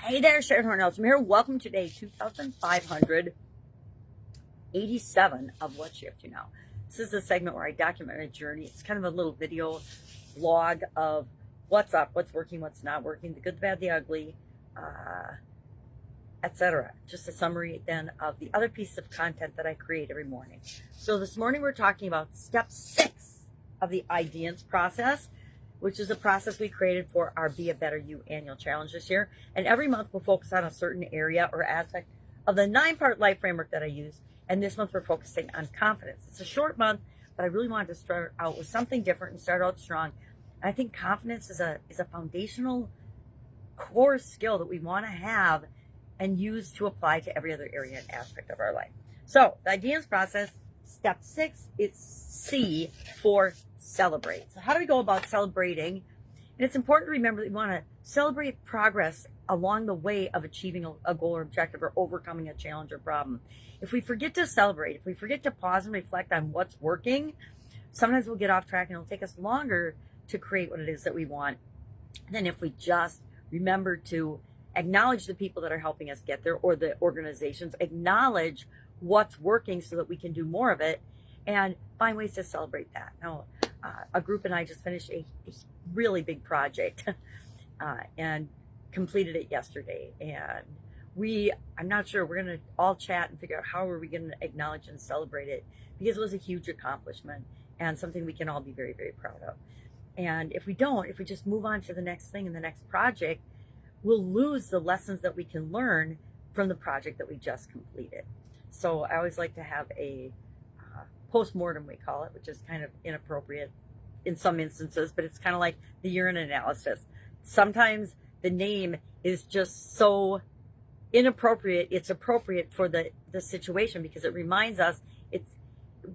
Hey there, Sharon Horne-Ellstrom here. Welcome to day 2587 of What's You Up To Now. This is a segment where I document my journey. It's kind of a little video vlog of what's up, what's working, what's not working, the good, the bad, the ugly, etc. Just a summary then of the other piece of content that I create every morning. So this morning we're talking about step 6 of the IDEANCE process, which is a process we created for our Be a Better You annual challenge this year. And every month we'll focus on a certain area or aspect of the 9-part life framework that I use. And this month we're focusing on confidence. It's a short month, but I really wanted to start out with something different and start out strong. And I think confidence is a foundational core skill that we want to have and use to apply to every other area and aspect of our life. So the IDEANCE process, step 6, is C for celebrate. So how do we go about celebrating? And it's important to remember that we want to celebrate progress along the way of achieving a goal or objective or overcoming a challenge or problem. If we forget to celebrate, if we forget to pause and reflect on what's working, sometimes we'll get off track and it'll take us longer to create what it is that we want than if we just remember to acknowledge the people that are helping us get there, or the organizations, acknowledge what's working so that we can do more of it and find ways to celebrate that. Now, a group and I just finished a really big project and completed it yesterday. And I'm not sure, we're going to all chat and figure out how are we going to acknowledge and celebrate it, because it was a huge accomplishment and something we can all be very, very proud of. And if we just move on to the next thing and the next project, we'll lose the lessons that we can learn from the project that we just completed. So I always like to have a post-mortem, we call it, which is kind of inappropriate in some instances, but it's kind of like the urine analysis. Sometimes the name is just so inappropriate, it's appropriate for the situation, because it reminds us, it's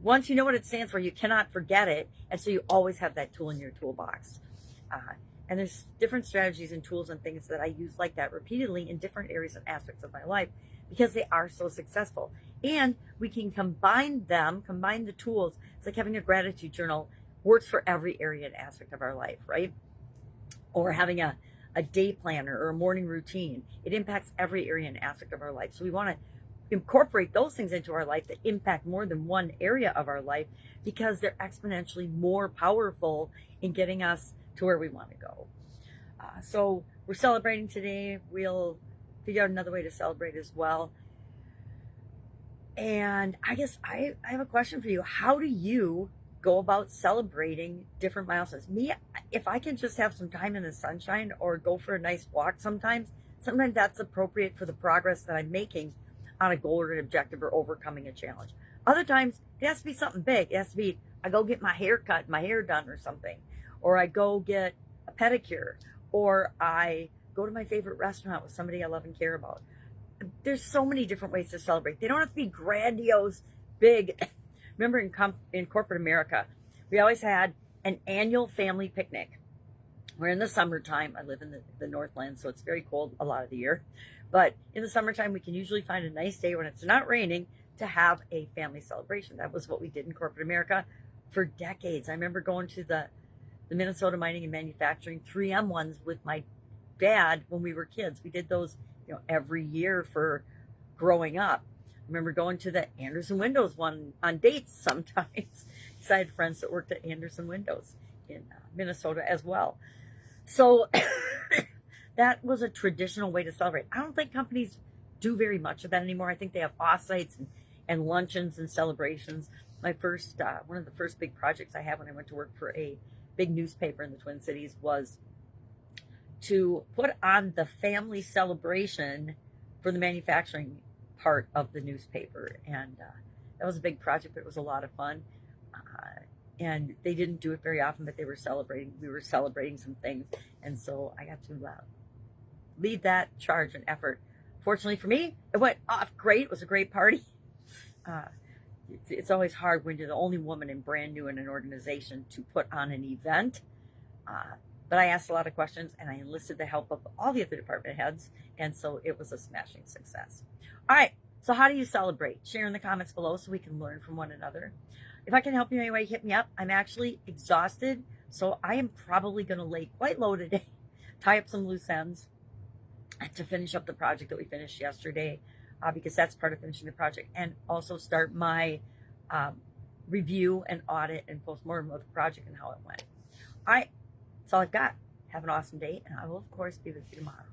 once you know what it stands for, you cannot forget it, and so you always have that tool in your toolbox. And there's different strategies and tools and things that I use like that repeatedly in different areas and aspects of my life, because they are so successful. And we can combine the tools. It's like having a gratitude journal, works for every area and aspect of our life, right? Or having a day planner or a morning routine. It impacts every area and aspect of our life. So we want to incorporate those things into our life that impact more than one area of our life, because they're exponentially more powerful in getting us to where we want to go. So we're celebrating today. We'll figure out another way to celebrate as well. And I guess I have a question for you. How do you go about celebrating different milestones? Me, if I can just have some time in the sunshine or go for a nice walk sometimes that's appropriate for the progress that I'm making on a goal or an objective or overcoming a challenge. Other times it has to be something big. It has to be, I go get my hair cut, my hair done or something, or I go get a pedicure, or I go to my favorite restaurant with somebody I love and care about. There's so many different ways to celebrate. They don't have to be grandiose, big. Remember in corporate America, we always had an annual family picnic. We're in the summertime. I live in the Northland, so it's very cold a lot of the year. But in the summertime, we can usually find a nice day when it's not raining to have a family celebration. That was what we did in corporate America for decades. I remember going to the Minnesota Mining and Manufacturing 3M ones with my dad when we were kids. We did those, every year for growing up. I remember going to the Anderson Windows one on dates sometimes, because I had friends that worked at Anderson Windows in Minnesota as well. So that was a traditional way to celebrate. I don't think companies do very much of that anymore. I think they have offsites and luncheons and celebrations. My first, one of the first big projects I had when I went to work for a big newspaper in the Twin Cities was to put on the family celebration for the manufacturing part of the newspaper. And that was a big project, but it was a lot of fun. And they didn't do it very often, but we were celebrating some things. And so I got to lead that charge and effort. Fortunately for me, it went off great. It was a great party. It's always hard when you're the only woman and brand new in an organization to put on an event. But I asked a lot of questions and I enlisted the help of all the other department heads. And so it was a smashing success. All right. So how do you celebrate? Share in the comments below so we can learn from one another. If I can help you in any way, hit me up. I'm actually exhausted, so I am probably going to lay quite low today, tie up some loose ends, to finish up the project that we finished yesterday, because that's part of finishing the project, and also start my review and audit and postmortem of the project and how it went. All right, that's all I've got. Have an awesome day, and I will, of course, be with you tomorrow.